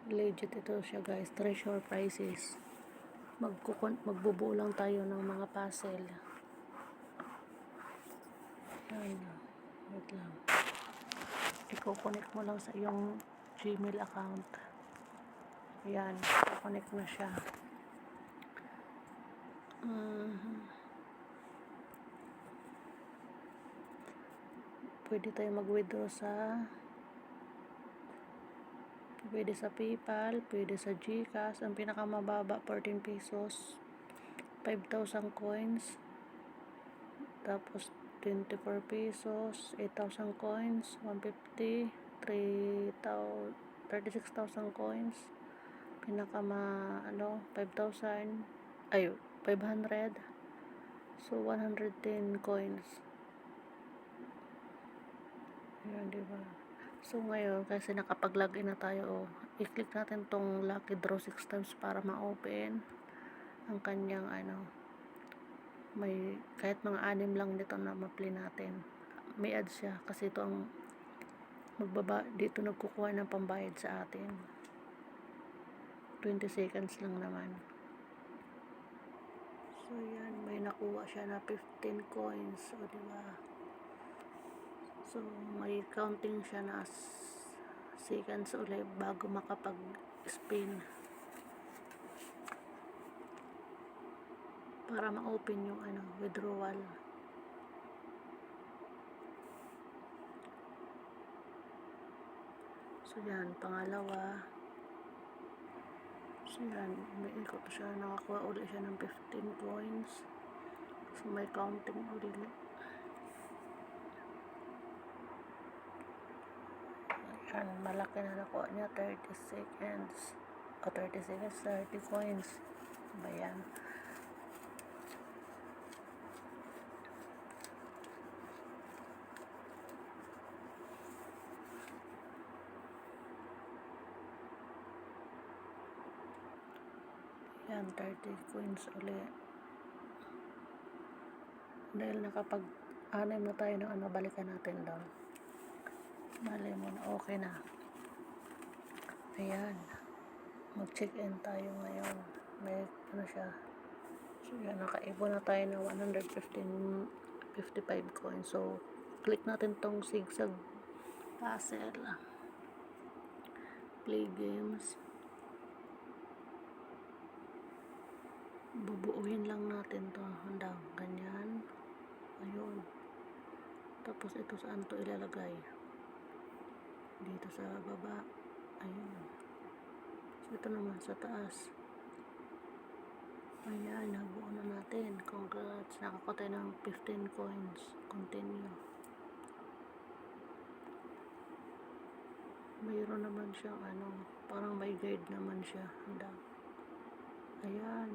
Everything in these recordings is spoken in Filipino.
Legit ito siya guys, treasure prices. Magbubuo lang tayo ng mga puzzle. Ayan, wait lang. I-connect mo lang sa iyong Gmail account. Ayan, connect na siya. Pwede tayo mag-withdraw pwede sa PayPal, pwede sa GCash. Ang pinakamababa 14 pesos, 5,000 coins, tapos 24 pesos, 8,000 coins, 150, 36,000 coins, 5,000, 500, so 110 coins. Ayan, diba? So ngayon, kasi nakapag-login na tayo, i-click natin tong lucky draw 6 times para ma-open ang kanyang may kahit mga 6 lang dito na ma-play natin. May ads siya kasi ito ang dito nagkukuha ng pambayad sa atin. 20 seconds lang naman. So yan, may nakuha siya na 15 coins. O diba? So may counting siya na seconds ulit bago makapag-spin para ma-open yung withdrawal. So yan, pangalawa. So yan, may ikot siya, nakakuha ulit siya ng 15 coins. So may counting ulit. Yan, malaki na nakuha niya, 30 seconds. 30 seconds, 30 coins. Ayan. Yan, 30 coins ulit. Dahil nakapag-anim na tayo ng balikan natin doon. Malay mo na okay na. Ayan. Mag-check-in tayo ngayon. May siya. So yan, nakaibon na tayo ng 155 coins. So, click natin tong zigzag puzzle. Play games. Bubuuhin lang natin to hanggang ganyan. Ayun. Tapos ito saan to ilalagay? Dito sa baba. Ayun. So ito naman sa taas. Ayan, nabuo na natin. Congrats. Nakakuha tayo ng 15 coins. Continue. Mayroon naman siyang parang may guide naman siya. Hanggang. Ayan.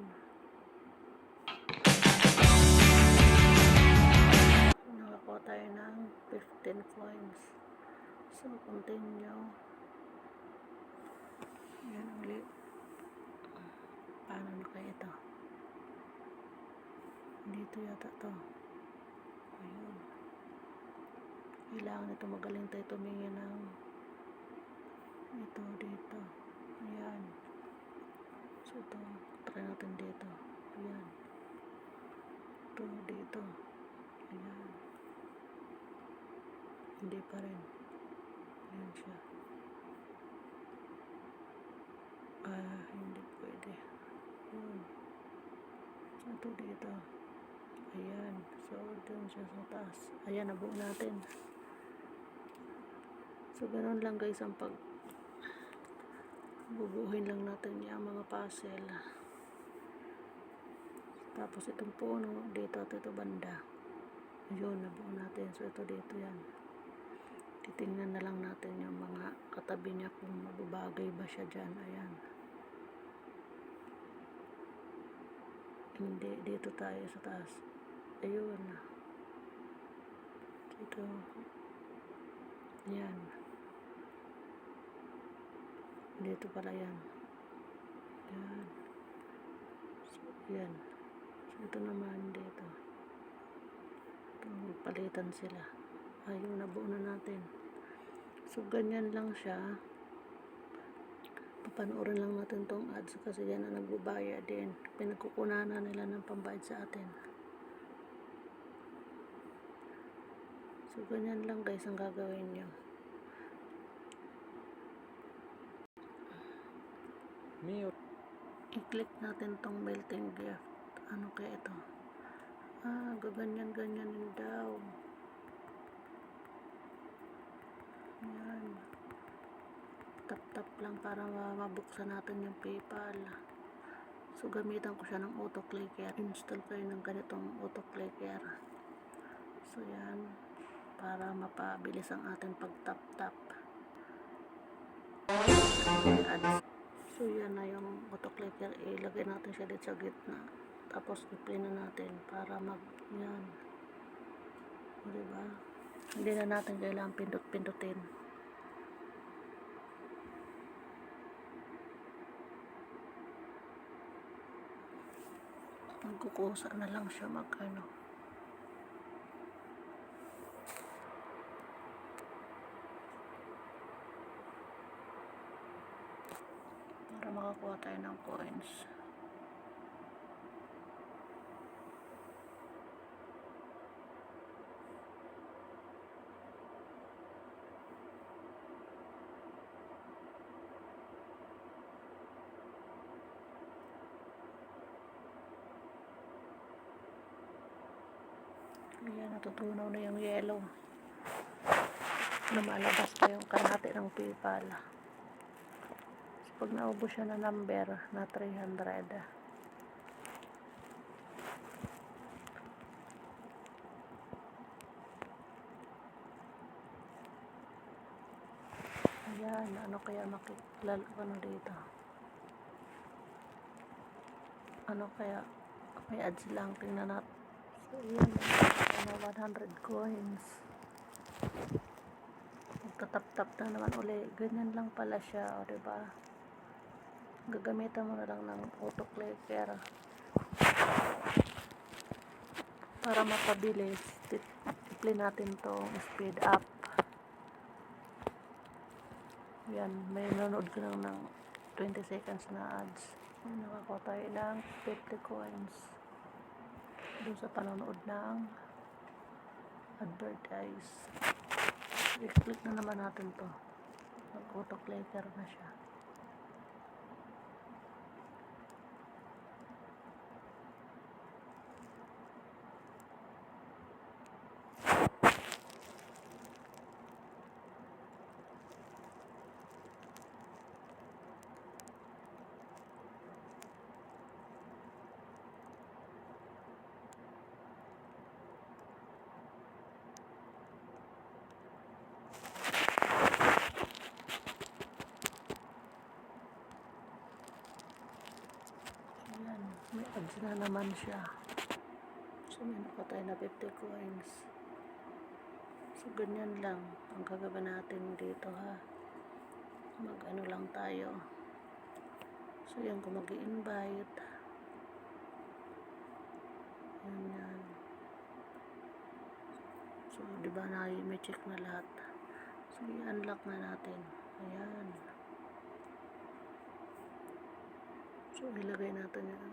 Nakakuha tayo ng 15 coins. So, continue. Ayan ulit. Paano na kaya ito? Dito yata to. Ayun. Kailangan ito magaling tayo tumingin ng ito dito. Ayan. So, ito. Try natin dito. Ayan. Ito dito. Ayan. Hindi pa rin. Ayan siya. Hindi pwede. Ayan. So, ito dito. Ayan. So, dun siya sa taas. Ayan, nabuo natin. So, ganun lang guys ang bubuuhin lang natin yung mga puzzle. Tapos itong puno dito at ito banda. Ayun, nabuo natin. So, ito dito yan. Titingnan na lang natin yung mga katabi niya kung mababagay ba siya dyan. Ayan. Hindi, dito tayo sa taas. Ayun. Dito. Yan. Dito pala yan. Yan. So, yan. So, ito naman dito. Ito, palitan sila. Ayun, nabuo na natin. So, ganyan lang siya. Panoorin lang natin tong ads kasi yan ang nagbabaya din. Pinagkukunanan nila ng pambayad sa atin. So, ganyan lang guys ang gagawin nyo. I-click natin tong melting gift. Ano kaya ito? Gaganyan-ganyan yun daw. Yan. Tap-tap lang para mabuksan natin yung PayPal. So, gamitan ko siya ng auto-clicker. Install kayo ng ganitong auto-clicker. So, yan. Para mapabilis ang ating pag-tap-tap. So, yan na yung auto-clicker. Ilagay natin siya dito sa gitna. Tapos, i-play na natin para yan. O, diba? Hindi na natin kailangan pindot-pindutin. Magkukusa na lang siya mag-ano. Para makakuha tayo ng coins. Ayan, natutunaw na yung yellow. Lumalabas pa yung kalahati ng PayPal. So, pag naubos siya na number na 300, ayan, ano kaya makikilala ko na dito? Ano kaya? May ads lang, tingnan natin. So, ayan, 100 coins. Magtatap-tap na naman uli. Ganyan lang pala siya, o diba? Gagamitan mo na lang ng auto-clicker para mapabilis. I-play natin tong speed up. Yan, may nanonood ka lang ng 20 seconds na ads. Nakakuha tayo ng 50 coins doon sa panonood ng advertise. I-click na naman natin to. Mag-auto-clicker na siya. May ads na naman siya. So, may nakatay na 50 coins. So, ganyan lang ang gagawin natin dito, ha. Mag-ano lang tayo. So, yan, kung mag-i-invite. Yan. So, diba na may check na lahat. So, i-unlock na natin. Ayan. So, ilagay natin yan.